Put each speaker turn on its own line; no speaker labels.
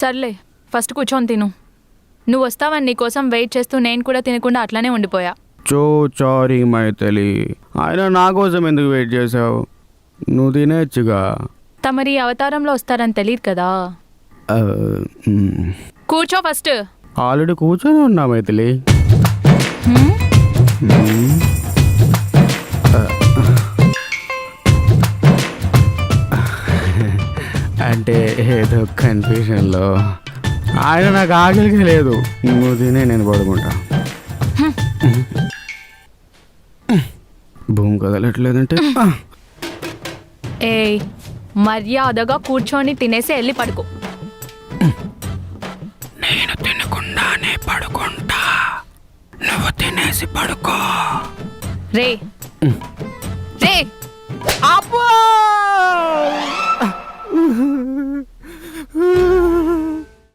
సర్లే ఫస్ట్ కూర్చొని తిను. నువ్వు వస్తావని నీకోసం వెయిట్ చేస్తూ నేను కూడా తినకుండా అట్లానే ఉండిపోయా.
చో సారీ మైథిలి, ఆయన నా కోసం ఎందుకు వెయిట్ చేసావు? నువ్వు తినేచ్చుగా.
తమరి అవతారంలో వస్తారని తెలియదు కదా. కూర్చో ఫస్ట్.
ఆల్రెడీ కూర్చొని ఉన్నా మైథిలి. అంటే ఏదో కన్ఫ్యూషన్లో ఆయన నాకు ఆకలిగా లేదు. నువ్వు తినే నేను పడుకుంటా. భూమి కదలట్లేదంటే
ఏయ్, మర్యాదగా కూర్చొని తినేసి వెళ్ళి పడుకో.
నేను తినకుండానే పడుకుంటా, నువ్వు తినేసి పడుకో.
రే రే
అబ్బో!